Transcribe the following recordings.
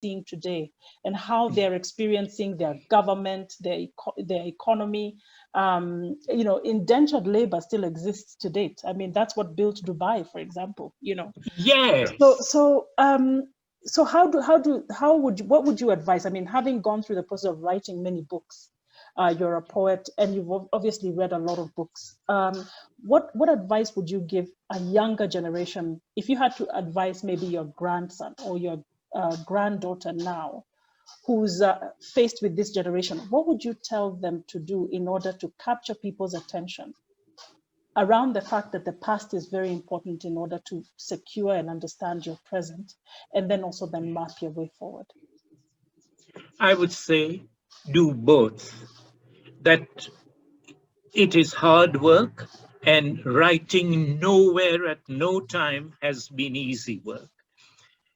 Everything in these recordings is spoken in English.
seeing today and how they're experiencing their government, their economy. Indentured labor still exists to date. I mean, that's what built Dubai, for example. Yes. So what would you advise? I mean, having gone through the process of writing many books, you're a poet and you've obviously read a lot of books. What advice would you give a younger generation if you had to advise maybe your grandson or your granddaughter now, who's faced with this generation? What would you tell them to do in order to capture people's attention around the fact that the past is very important in order to secure and understand your present, and then also then map your way forward? I would say do both. That it is hard work, and writing nowhere at no time has been easy work.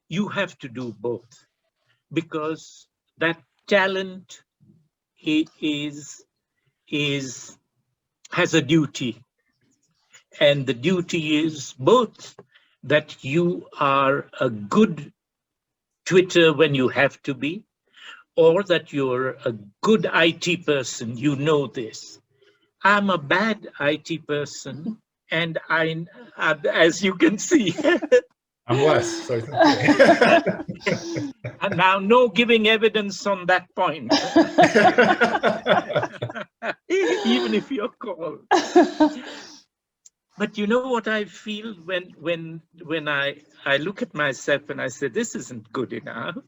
You have to do both, because that talent has a duty. And the duty is both that you are a good Twitter when you have to be, or that you're a good IT person. You know this. I'm a bad IT person, and as you can see. I'm less, so it's okay. And now, no giving evidence on that point. Even if you're called. But you know what I feel when I look at myself and I say, this isn't good enough.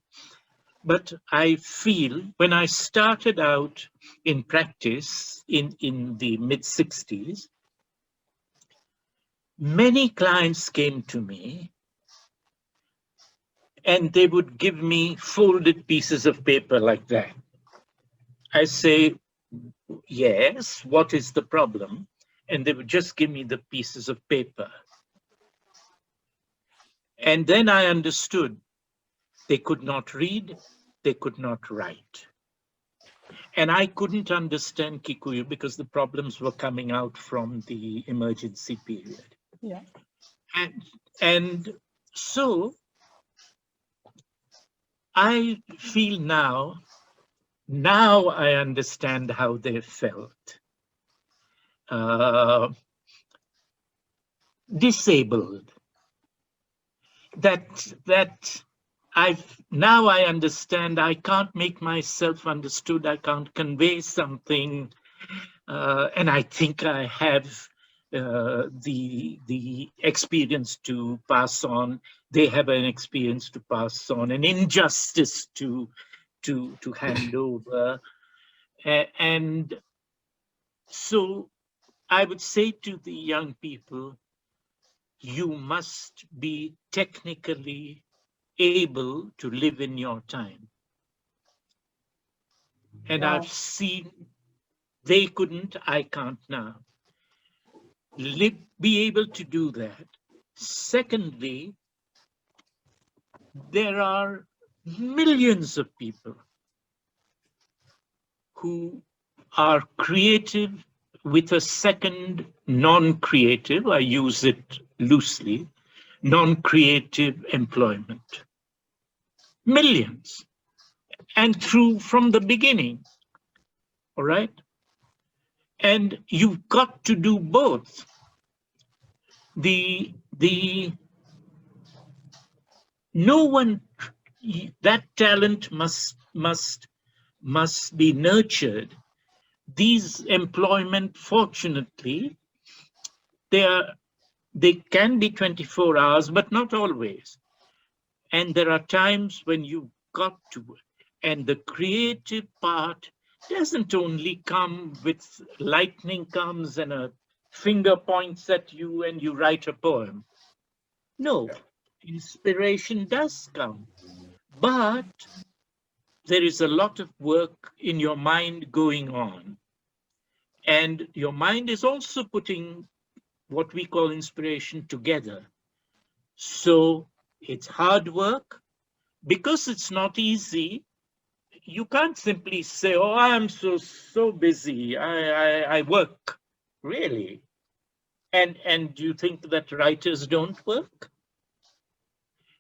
But I feel when I started out in practice in the mid-60s, many clients came to me and they would give me folded pieces of paper like that. I say, yes, what is the problem? And they would just give me the pieces of paper. And then I understood they could not read, they could not write. And I couldn't understand Kikuyu because the problems were coming out from the emergency period. Yeah. And so I feel now I understand how they felt. Disabled. That now I understand I can't make myself understood. I can't convey something, and I think I have the experience to pass on. They have an experience to pass on, an injustice to hand over, and so I would say to the young people, you must be technically able to live in your time. And wow. I've seen they couldn't, I can't now. Be able to do that. Secondly, there are millions of people who are creative with a second non-creative, I use it loosely, non-creative employment. Millions. And from the beginning, all right? And you've got to do both. No one, that talent must be nurtured. These employment, fortunately, they can be 24 hours, but not always. And there are times when you've got to, and the creative part doesn't only come with lightning comes and a finger points at you and you write a poem. No, inspiration does come, but there is a lot of work in your mind going on. And your mind is also putting what we call inspiration together. So it's hard work. Because it's not easy, you can't simply say, oh, I'm so busy, I work, really. And do you think that writers don't work?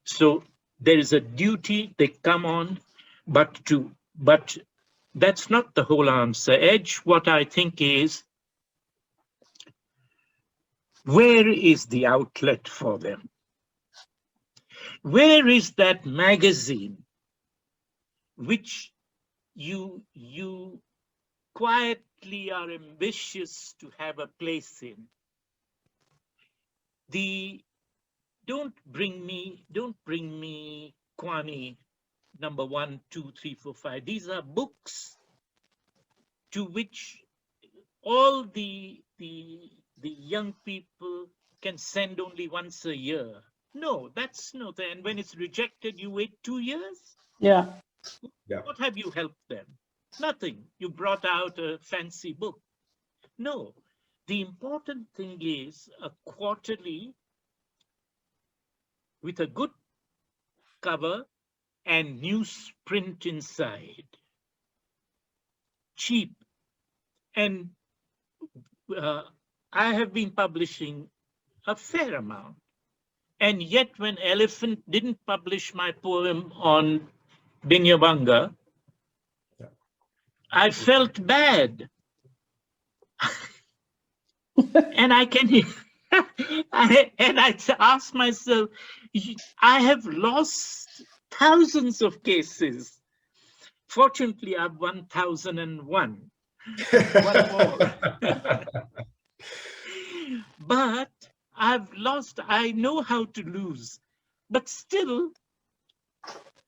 So there is a duty, they come on, but that's not the whole answer. Edge, what I think is, where is the outlet for them? Where is that magazine which you quietly are ambitious to have a place in? Don't bring me Kwani number 1, 2, 3, 4, 5. These are books to which all the young people can send only once a year. No, that's not. And when it's rejected, you wait 2 years. Yeah. What have you helped them? Nothing. You brought out a fancy book. No, the important thing is a quarterly with a good cover and newsprint inside. Cheap. And I have been publishing a fair amount. And yet when Elephant didn't publish my poem on Binyavanga, I felt bad. And I asked myself, I have lost thousands of cases. Fortunately, I've 1001. One more. But I've lost, I know how to lose. But still,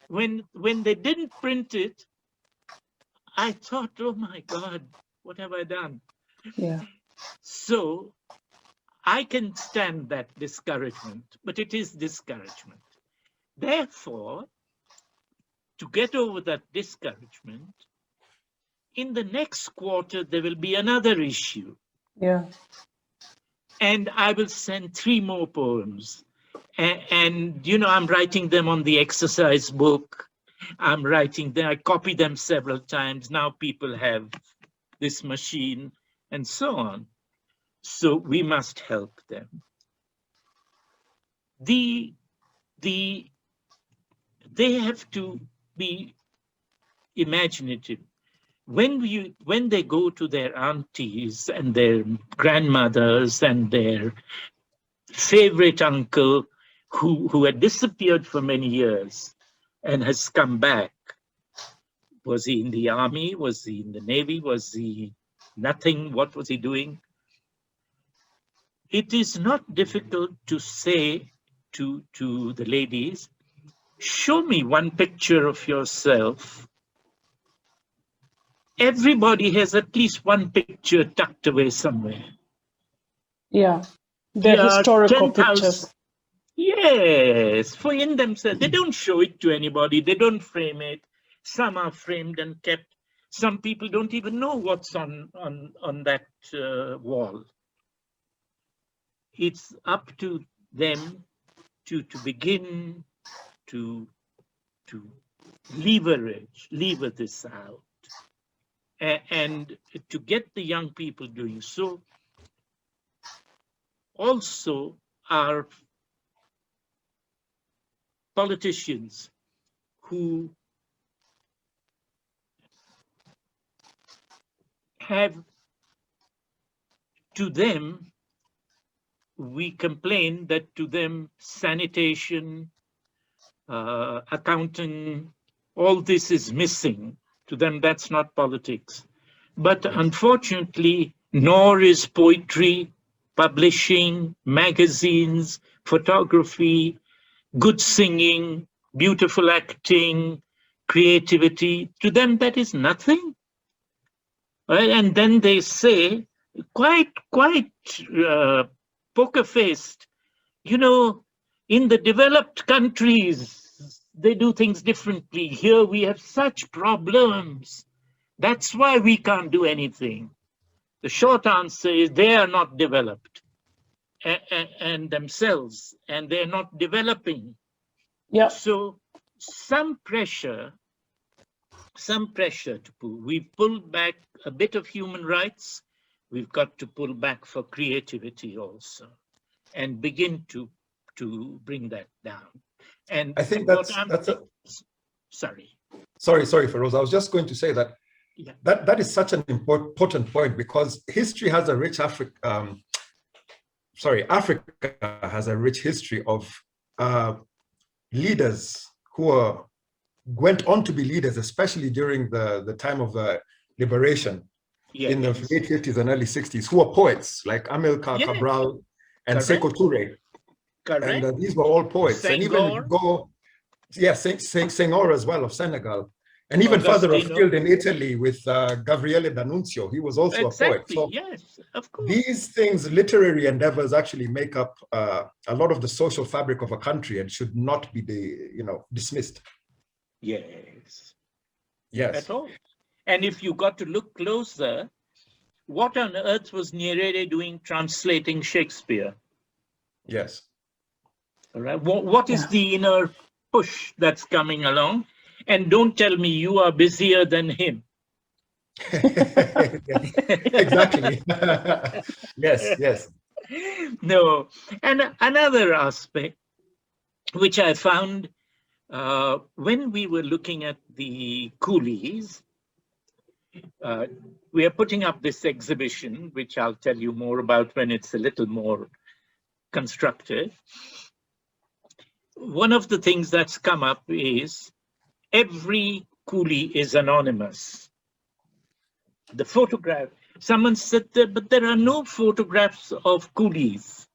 when they didn't print it, I thought, oh my God, what have I done? Yeah. So I can stand that discouragement, but it is discouragement. Therefore, to get over that discouragement, in the next quarter, there will be another issue. Yeah. And I will send 3 more poems. And you know, I'm writing them on the exercise book. I'm writing them, I copy them several times. Now people have this machine and so on. So we must help them. They have to be imaginative. When they go to their aunties and their grandmothers and their favorite uncle who had disappeared for many years and has come back. Was he in the army? Was he in the Navy? Was he nothing? What was he doing? It is not difficult to say to the ladies, show me one picture of yourself. Everybody has at least one picture tucked away somewhere. Yeah. The historical pictures. Yes, for in themselves. They don't show it to anybody. They don't frame it. Some are framed and kept. Some people don't even know what's on that wall. It's up to them to begin to lever this out and to get the young people doing so. Also, our politicians who have, to them, we complain that to them sanitation, accounting, all this is missing. To them, that's not politics. But unfortunately, nor is poetry, publishing, magazines, photography, good singing, beautiful acting, creativity. To them, that is nothing. Right? And then they say, quite poker-faced, you know, in the developed countries, they do things differently. Here we have such problems. That's why we can't do anything. The short answer is they are not developed and themselves, and they're not developing. Yeah. So some pressure to pull. We've pulled back a bit of human rights. We've got to pull back for creativity also and begin to bring that down. And I think what that's a sorry. sorry, Pheroze. I was just going to say that Yeah. that is such an important point, because history has a rich Africa has a rich history of leaders who went on to be leaders, especially during the time of the liberation in the late 50s and early 60s, who were poets like Amilcar Cabral and Sekou Touré. Correct. And these were all poets. Senghor. And even if you go, Senghor as well of Senegal. And even further Agostino. afield in Italy with Gabriele D'Annunzio, he was also a poet. So yes, of course. these things, literary endeavors, actually make up a lot of the social fabric of a country and should not be dismissed. Yes. Yes. At all. And if you got to look closer, what on earth was Nyerere doing translating Shakespeare? Yes. All right. What is the inner push that's coming along? And don't tell me you are busier than him. Exactly. Yes. No. And another aspect, which I found when we were looking at the coolies, we are putting up this exhibition, which I'll tell you more about when it's a little more constructed. One of the things that's come up is every coolie is anonymous. The photograph, someone said that, but there are no photographs of coolies.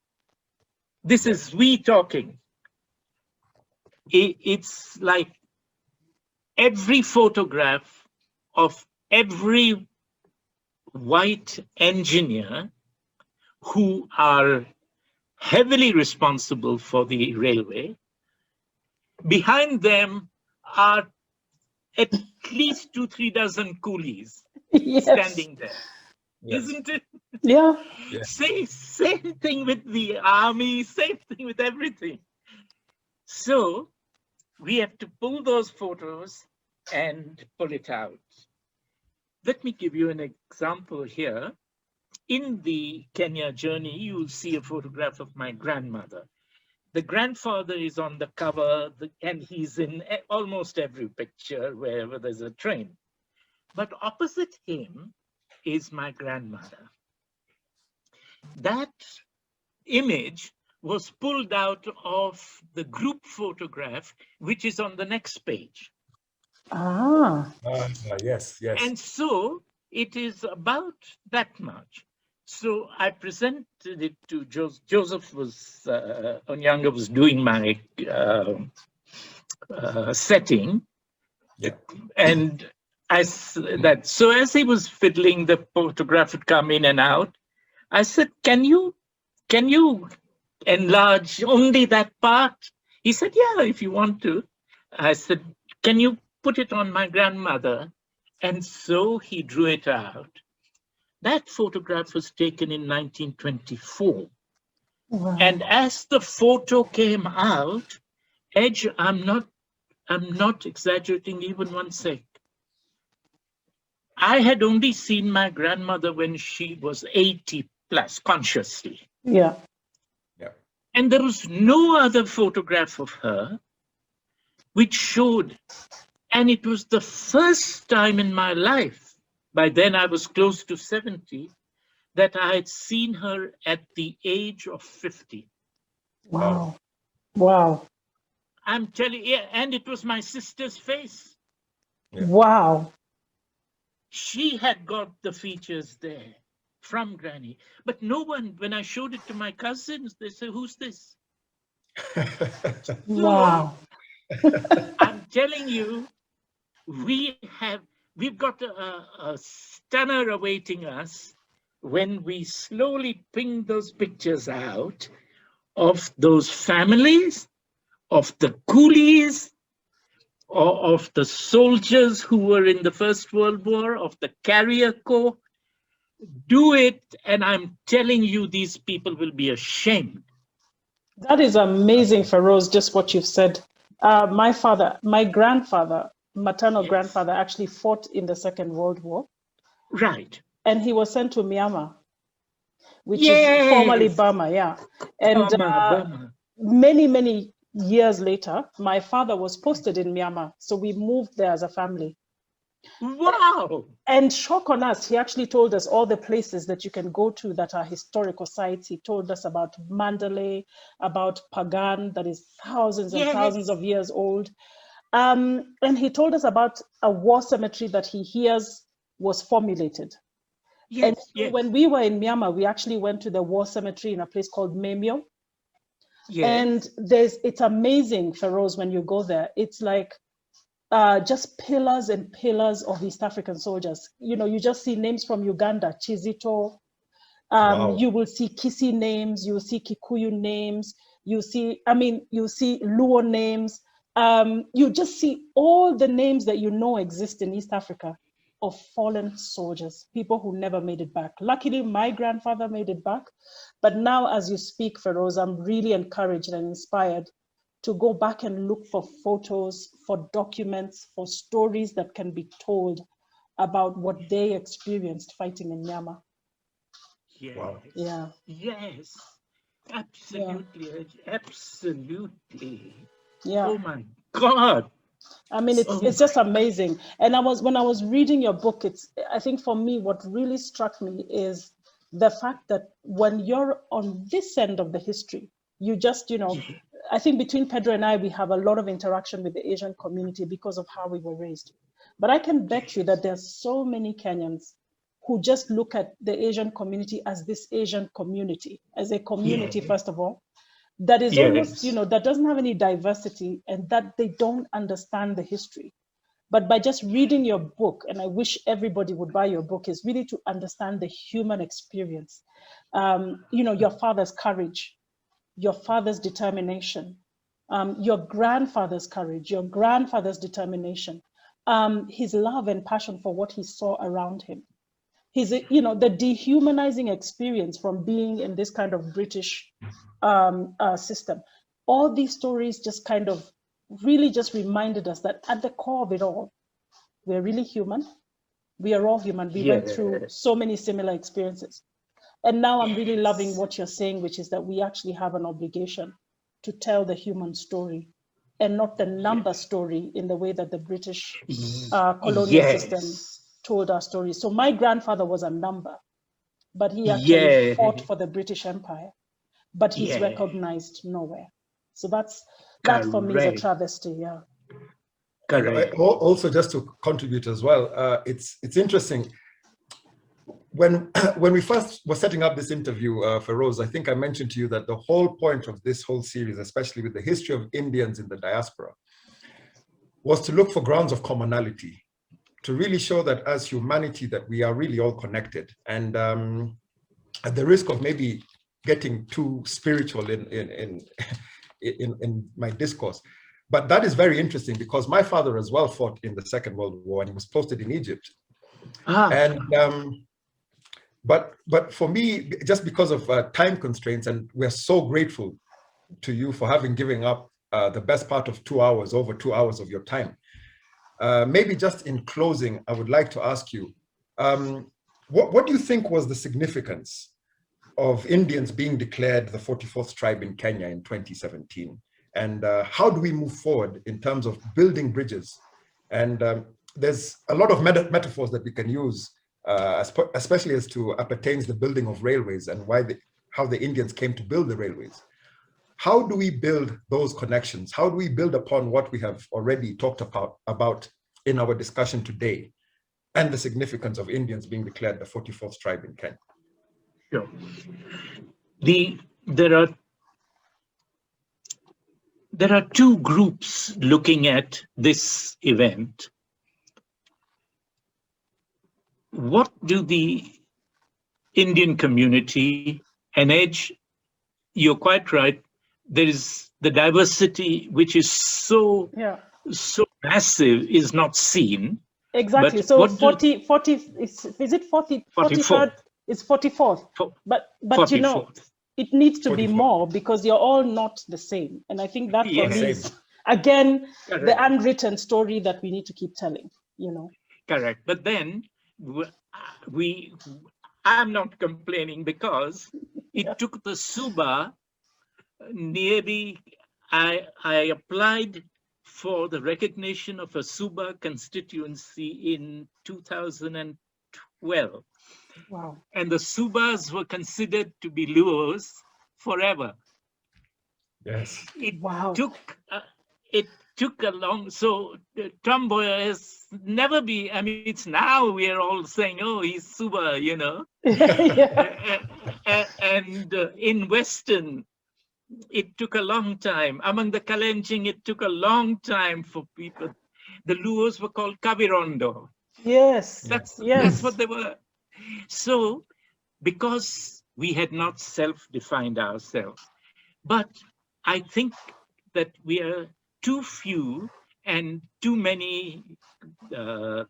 This is we talking. It's like every photograph of every white engineer who are heavily responsible for the railway. Behind them are at least 2-3 dozen coolies standing there. Yes. Isn't it? Yeah. Same thing with the army, same thing with everything. So we have to pull those photos and pull it out. Let me give you an example here. In the Kenya journey, you'll see a photograph of my grandmother. The grandfather is on the cover, and he's in almost every picture wherever there's a train. But opposite him is my grandmother. That image was pulled out of the group photograph, which is on the next page. Yes. And so it is about that much. So I presented it to Joseph. Joseph was, Onyanga was doing my setting. Yeah. And so as he was fiddling, the photograph would come in and out. I said, can you enlarge only that part? He said, yeah, if you want to. I said, can you put it on my grandmother? And so he drew it out. That photograph was taken in 1924. Wow. And as the photo came out, Edge, I'm not exaggerating even one sec. I had only seen my grandmother when she was 80 plus consciously. Yeah. And there was no other photograph of her which showed, and it was the first time in my life, by then I was close to 70, that I had seen her at the age of 50. Wow. I'm telling you, and it was my sister's face. Yeah. Wow. She had got the features there from Granny. But no one, when I showed it to my cousins, they say, who's this? Wow. I'm telling you, we've got a stunner awaiting us when we slowly ping those pictures out of those families, of the coolies, or of the soldiers who were in the First World War, of the carrier corps. Do it, and I'm telling you, these people will be ashamed. That is amazing, Pheroze, just what you've said. My grandfather, maternal grandfather, actually fought in the Second World War. Right. And he was sent to Myanmar, which is formerly Burma, yeah. And Burma. many years later, my father was posted in Myanmar. So we moved there as a family. Wow. And shock on us, he actually told us all the places that you can go to that are historical sites. He told us about Mandalay, about Pagan, that is thousands and thousands of years old. And he told us about a war cemetery that he hears was formulated. And so when we were in Myanmar, we actually went to the war cemetery in a place called Memyo. And it's amazing, Pheroze, when you go there. It's like just pillars and pillars of East African soldiers. You know, you just see names from Uganda, Chizito. Wow. You will see Kisi names, you will see Kikuyu names, you see Luo names. You just see all the names that you know exist in East Africa of fallen soldiers, people who never made it back. Luckily, my grandfather made it back. But now, as you speak, Pheroze, I'm really encouraged and inspired to go back and look for photos, for documents, for stories that can be told about what they experienced fighting in Myanmar. Wow. Yeah. Yes. Absolutely. Yeah. Absolutely. Yeah. Oh my God. I mean, it's just amazing. And when I was reading your book, I think for me, what really struck me is the fact that when you're on this end of the history, you just, I think between Pedro and I, we have a lot of interaction with the Asian community because of how we were raised. But I can bet you that there's so many Kenyans who just look at the Asian community as this Asian community, as a community, first of all, that is almost, that doesn't have any diversity and that they don't understand the history. But by just reading your book, and I wish everybody would buy your book, is really to understand the human experience. Your father's courage, your father's determination, your grandfather's courage, your grandfather's determination, his love and passion for what he saw around him. The dehumanizing experience from being in this kind of British system. All these stories just kind of really just reminded us that at the core of it all, we're really human. We are all human. We went through so many similar experiences. And now I'm really loving what you're saying, which is that we actually have an obligation to tell the human story and not the number story in the way that the British colonial system told our stories. So my grandfather was a number, but he actually fought for the British Empire, but he's recognized nowhere. So that for me is a travesty. Yeah. Correct. Also, just to contribute as well, it's interesting. When we first were setting up this interview, Pheroze, I think I mentioned to you that the whole point of this whole series, especially with the history of Indians in the diaspora, was to look for grounds of commonality, to really show that as humanity that we are really all connected. And at the risk of maybe getting too spiritual in my discourse, but that is very interesting because my father as well fought in the Second World War and he was posted in Egypt. And but for me, just because of time constraints, and we're so grateful to you for having given up the best part of over 2 hours of your time. Maybe just in closing, I would like to ask you, what do you think was the significance of Indians being declared the 44th tribe in Kenya in 2017? And how do we move forward in terms of building bridges? And there's a lot of metaphors that we can use, especially as to appertains the building of railways and how the Indians came to build the railways. How do we build those connections? How do we build upon what we have already talked about in our discussion today and the significance of Indians being declared the 44th tribe in Kenya? Sure. There are two groups looking at this event. What do the Indian community, and Edge, you're quite right, there is the diversity which is so massive is not seen. Exactly. But so 40 is it 40 44th? It's 44th. But 44th. It needs to 44th. be more because you're all not the same. And I think that for me is, again, the unwritten story that we need to keep telling, Correct. But then I'm not complaining because it took the Suba nearly I applied for the recognition of a Suba constituency in 2012. Wow. And the Subas were considered to be Luos forever. Yes. It took a long, so Tomboya has never been, I mean, it's now we are all saying, oh, he's Suba, you know. And in Western, it took a long time. Among the Kalenjin, it took a long time for people. The Luos were called Kavirondo. Yes. That's yes. what they were. So, because we had not self-defined ourselves, but I think that we are too few and too many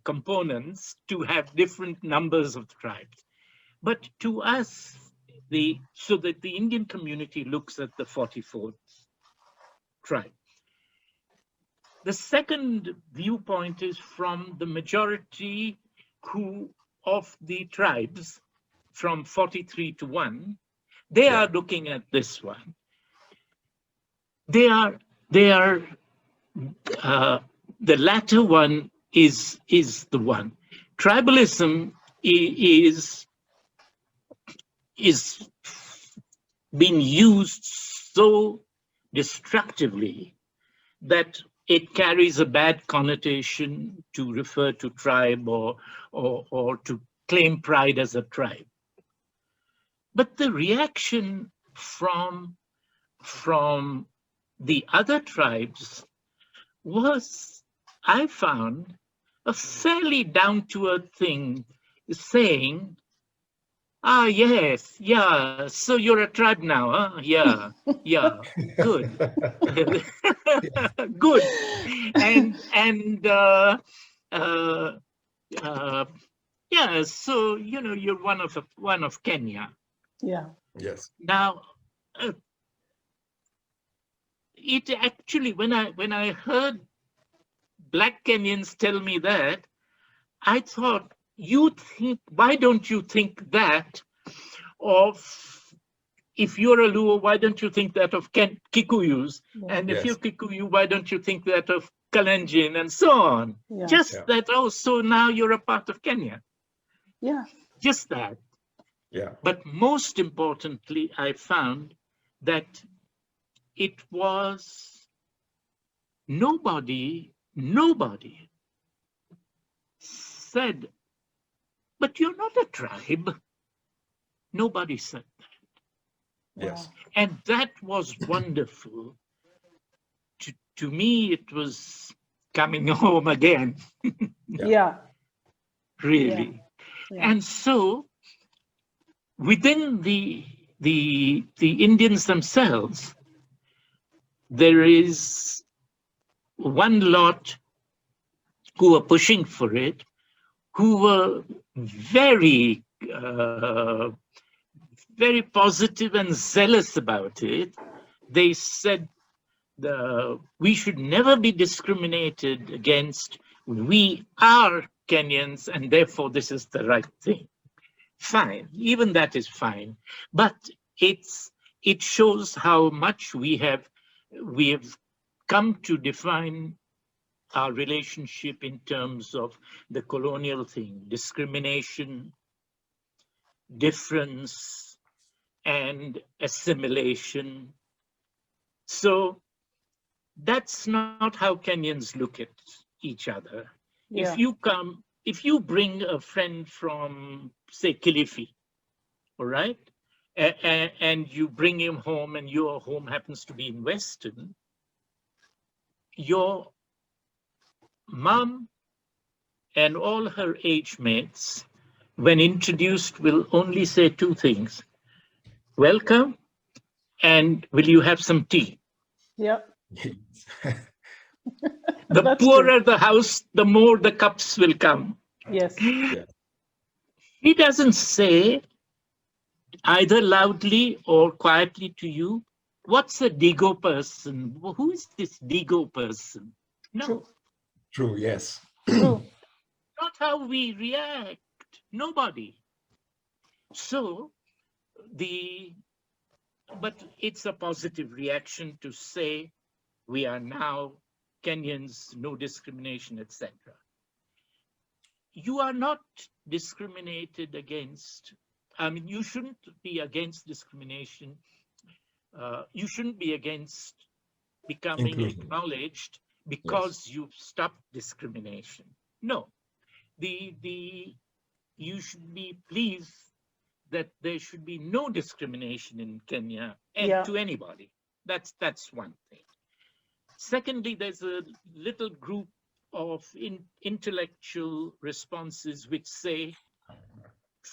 components to have different numbers of tribes. But to us, so that the Indian community looks at the 44th tribe. The second viewpoint is from the majority of the tribes from 43 to 1. They are looking at this one. The latter one is the one. Tribalism is being used so destructively that it carries a bad connotation to refer to tribe or to claim pride as a tribe. But the reaction from the other tribes was, I found, a fairly down-to-earth thing, saying, ah, yes, yeah, so you're a tribe now, huh? Yeah, good. Good. Yeah, so, you know, you're one of Kenya. Yeah. Yes. Now, it actually, when I heard Black Kenyans tell me that, I thought, why don't you think that of, if you're a Luo, why don't you think that of Kikuyus? Yeah. And if you're Kikuyu, why don't you think that of Kalenjin and so on? Yeah. Just that, oh, so now you're a part of Kenya. Yeah. Just that. Yeah. But most importantly, I found that it was nobody said, but you're not a tribe. Nobody said that. Yes. And that was wonderful. To me, it was coming home again. Yeah. Really. Yeah. And so within the Indians themselves, there is one lot who are pushing for it, who were very, very positive and zealous about it. They said we should never be discriminated against. We are Kenyans, and therefore this is the right thing. Fine, even that is fine. But it shows how much we have come to define our relationship in terms of the colonial thing, discrimination, difference, and assimilation. So that's not how Kenyans look at each other. Yeah. If you bring a friend from, say, Kilifi, all right, and you bring him home and your home happens to be in Western, your mom and all her age mates, when introduced, will only say two things: welcome, and will you have some tea? Yeah. The poorer the house, the more the cups will come. Yes. Yeah. He doesn't say either loudly or quietly to you, what's a Digo person? Who is this Digo person? No. True, yes. True. Not how we react. Nobody. So but it's a positive reaction to say, we are now Kenyans, no discrimination, etc. You are not discriminated against. I mean, you shouldn't be against discrimination. You shouldn't be against becoming Inclusion. acknowledged because you've stopped discrimination. No, you should be pleased that there should be no discrimination in Kenya and to anybody. That's one thing. Secondly, there's a little group of intellectual responses which say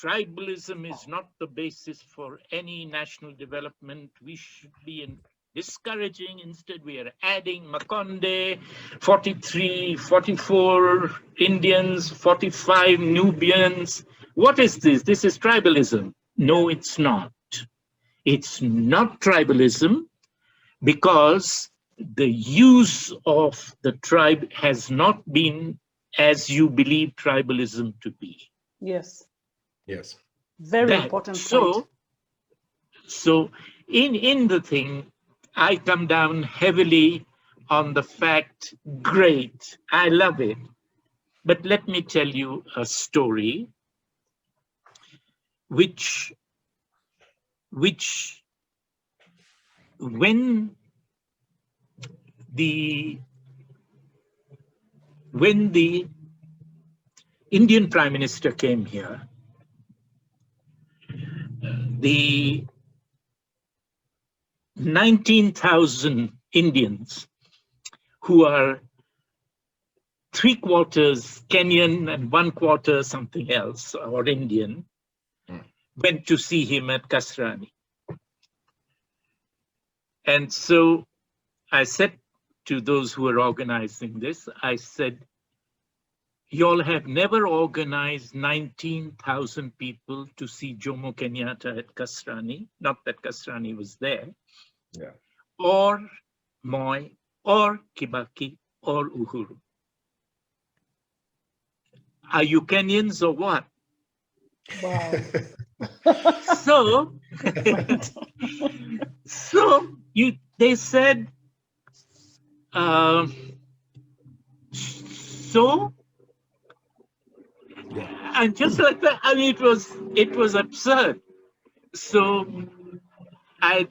tribalism is not the basis for any national development. We should be discouraging. Instead, we are adding Makonde, 43, 44 Indians, 45 Nubians. What is this? This is tribalism. No, it's not. It's not tribalism because the use of the tribe has not been as you believe tribalism to be. Yes. Yes. Very important point. So in the thing, I come down heavily on the fact, great, I love it. But let me tell you a story which when the Indian Prime Minister came here, the 19,000 Indians who are 3/4 Kenyan and 1/4 something else or Indian went to see him at Kasrani. And so I said to those who were organizing this, I said, y'all have never organized 19,000 people to see Jomo Kenyatta at Kasrani, not that Kasrani was there, or Moi, or Kibaki, or Uhuru. Are you Kenyans or what? Wow. They said, and just like that, I mean, it was absurd. So I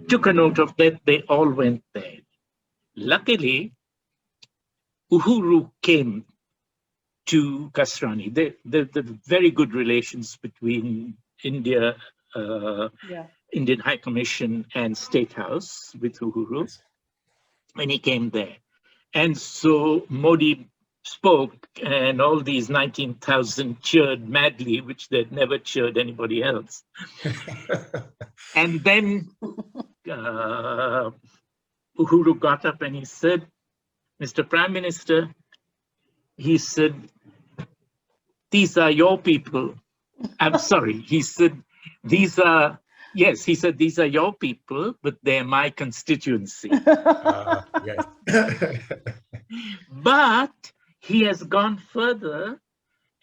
took a note of that. They all went there. Luckily, Uhuru came to Kasrani. The very good relations between India, Indian High Commission and State House with Uhuru, when he came there. And so Modi spoke and all these 19,000 cheered madly, which they'd never cheered anybody else. And then Uhuru got up and he said, Mr. Prime Minister, he said, these are your people. I'm sorry. He said, these are your people, but they're my constituency. Yes. But he has gone further,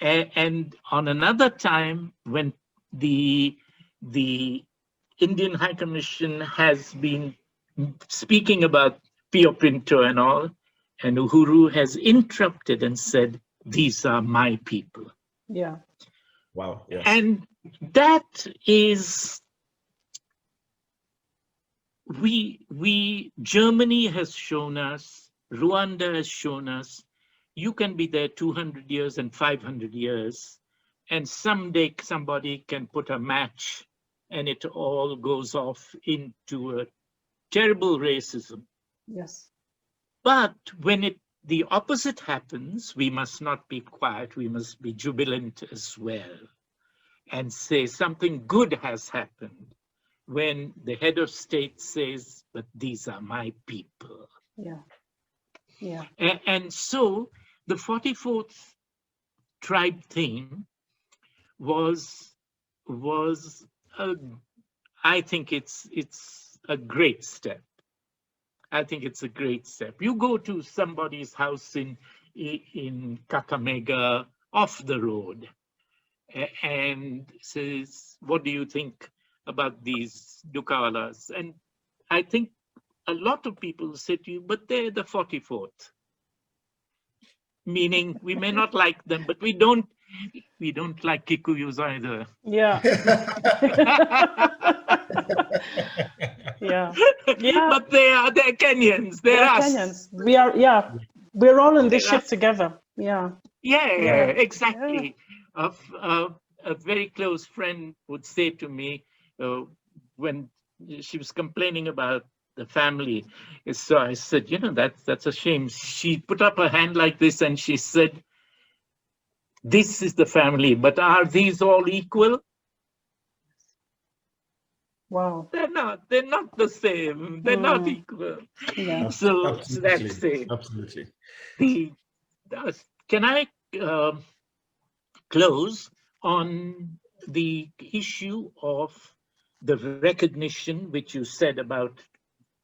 and on another time when the Indian High Commission has been speaking about Pio Pinto and all, and Uhuru has interrupted and said, these are my people. Yeah. Wow. Yes. And that is, Germany has shown us, Rwanda has shown us, you can be there 200 years and 500 years, and someday somebody can put a match and it all goes off into a terrible racism. Yes. But when the opposite happens, we must not be quiet, we must be jubilant as well and say something good has happened when the head of state says, but these are my people. Yeah. Yeah. And so the 44th tribe thing I think it's a great step. I think it's a great step. You go to somebody's house in Kakamega off the road and says, what do you think about these Dukawalas? And I think a lot of people say to you, but they're the 44th. Meaning we may not like them, but we don't like Kikuyus either. Yeah. Yeah. Yeah. But they're Kenyans. They're us. Kenyans. We are, yeah. We're all in this ship together. Yeah. Yeah, exactly. Yeah. A very close friend would say to me when she was complaining about the family. So I said, you know, that's a shame. She put up her hand like this and she said, this is the family, but are these all equal? Wow. They're not the same. They're not equal. Yeah. So that's it. Absolutely. Can I close on the issue of the recognition, which you said about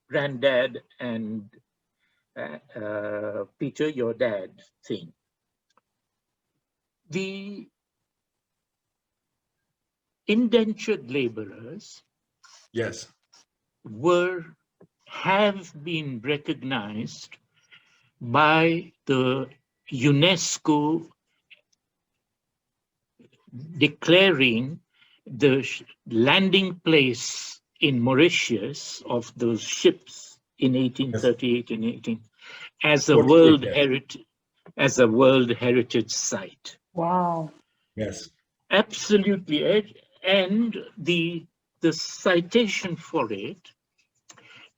Granddad and Peter, your dad thing. The indentured laborers, yes, have been recognized by the UNESCO declaring the landing place in Mauritius of those ships in 1838 and 18 as a World Heritage Site. Wow. Yes. Absolutely. And the citation for it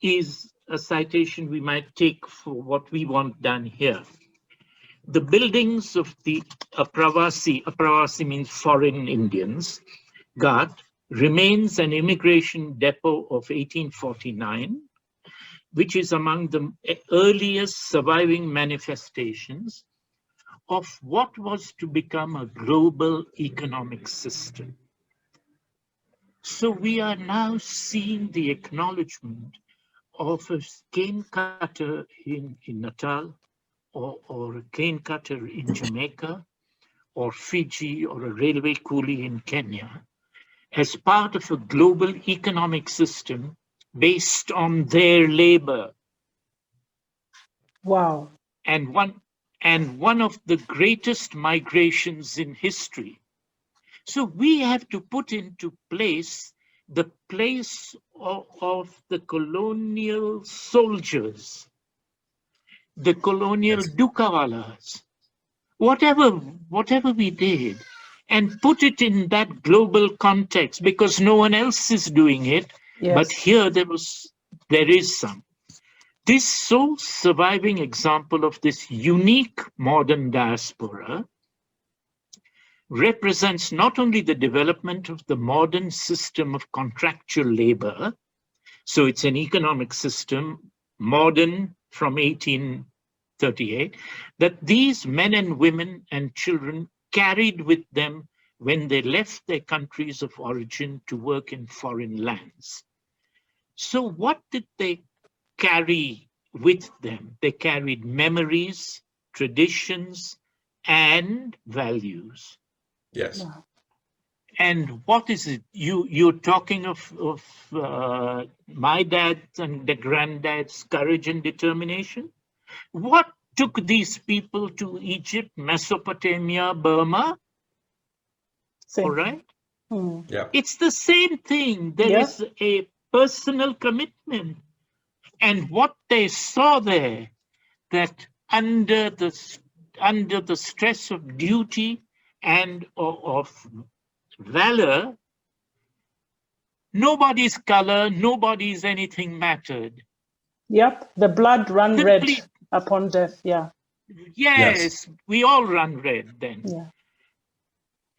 is a citation we might take for what we want done here. The buildings of the Aprawasi means foreign Indians, Ghat remains an immigration depot of 1849, which is among the earliest surviving manifestations of what was to become a global economic system. So we are now seeing the acknowledgement of a cane cutter in Natal, or a cane cutter in Jamaica, or Fiji, or a railway coolie in Kenya, as part of a global economic system based on their labor. Wow. And one of the greatest migrations in history. So we have to put into place the place of the colonial soldiers, the colonial dukawalas, whatever we did, and put it in that global context, because no one else is doing it. Yes. But here there is some. This sole surviving example of this unique modern diaspora represents not only the development of the modern system of contractual labor, so it's an economic system, modern from 1838, that these men and women and children carried with them when they left their countries of origin to work in foreign lands. So what did they carry with them? They carried memories, traditions, and values. Yes. Wow. And what is it? You're talking of my dad's and the granddad's courage and determination. What took these people to Egypt, Mesopotamia, Burma? All right. Yeah. It's the same thing. There is a personal commitment. And what they saw there, that under the stress of duty and of valor, nobody's color, nobody's anything mattered. Yep, the blood ran red upon death. Yeah. Yes, we all run red then. Yeah.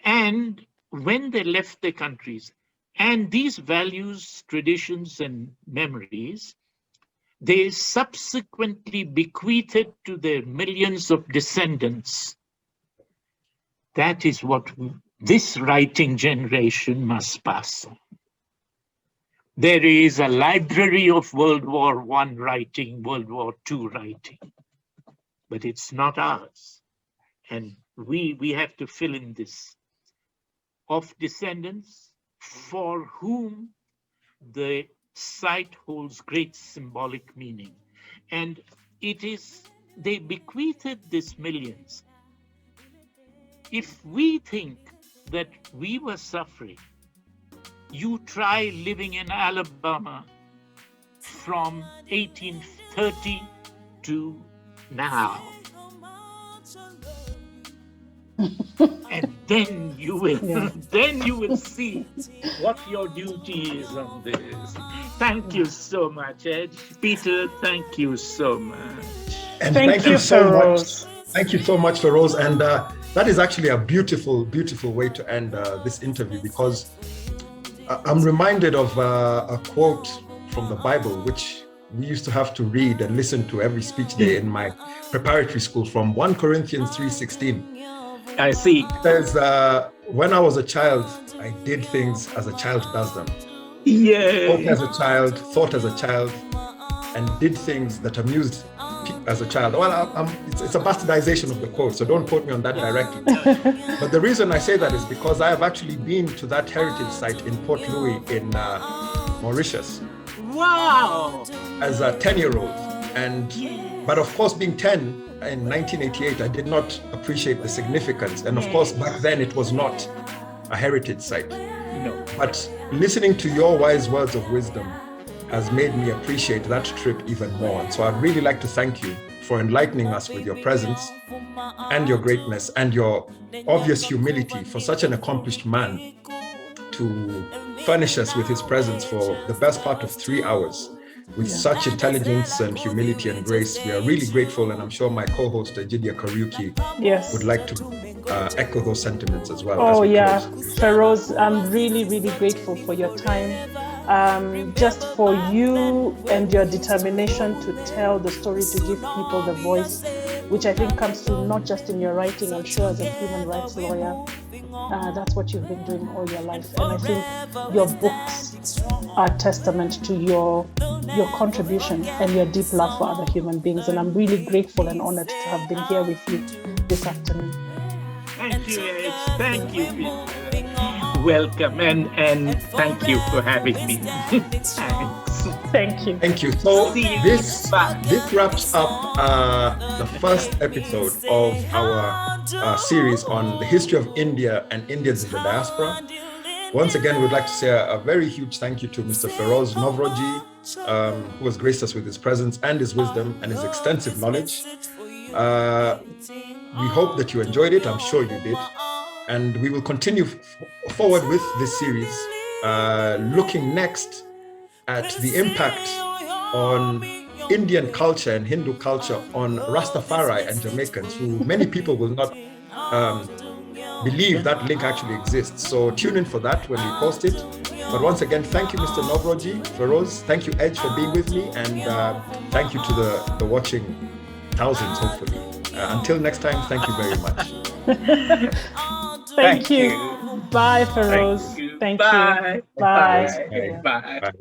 And when they left their countries, and these values, traditions, and memories, they subsequently bequeathed to their millions of descendants. That is what this writing generation must pass on. There is a library of World War I writing, World War II writing, but it's not ours. And we have to fill in this of descendants for whom the site holds great symbolic meaning. And they bequeathed this millions. If we think that we were suffering, you try living in Alabama from 1830 to now. And then you will see what your duty is on this. Thank you so much, Ed. Peter, thank you so much. And thank you so much. Thank you so much, Pheroze. And that is actually a beautiful, beautiful way to end this interview, because I'm reminded of a quote from the Bible, which we used to have to read and listen to every speech day in my preparatory school, from 1 Corinthians 3:16. I see. It says, when I was a child, I did things as a child does them. Yeah. Spoke as a child, thought as a child, and did things that amused as a child. Well, it's a bastardization of the quote, so don't quote me on that directly. But the reason I say that is because I have actually been to that heritage site in Port Louis in Mauritius. Wow! As a 10-year-old. But of course, being 10 in 1988, I did not appreciate the significance. And of course, back then it was not a heritage site. No. But listening to your wise words of wisdom has made me appreciate that trip even more. And so I'd really like to thank you for enlightening us with your presence and your greatness and your obvious humility for such an accomplished man to furnish us with his presence for the best part of 3 hours with such intelligence and humility and grace. We are really grateful, and I'm sure my co-host Ejidia Kariuki would like to echo those sentiments as well. Oh yeah, Pheroze, I'm really, really grateful for your time. Just for you and your determination to tell the story, to give people the voice, which I think comes through not just in your writing, I'm sure as a human rights lawyer. That's what you've been doing all your life. And I think your books are testament to your contribution and your deep love for other human beings. And I'm really grateful and honored to have been here with you this afternoon. Thank you, Ed. Thank you, Peter. Welcome, and thank you for having me. Thanks. Thank you. Thank you. So this wraps up the first episode of our series on the history of India and Indians in the diaspora. Once again, we'd like to say a very huge thank you to Mr. Pheroze Nowrojee, who has graced us with his presence and his wisdom and his extensive knowledge. We hope that you enjoyed it. I'm sure you did. And we will continue forward with this series, looking next at the impact on Indian culture and Hindu culture on Rastafari and Jamaicans, who many people will not believe that link actually exists. So tune in for that when we post it. But once again, thank you, Mr. Nowrojee, Pheroze. Thank you, Edge, for being with me. And thank you to the watching thousands, hopefully. Until next time, thank you very much. Thank you. Bye, Pheroze. Thank you. Bye. Bye. Bye. Bye.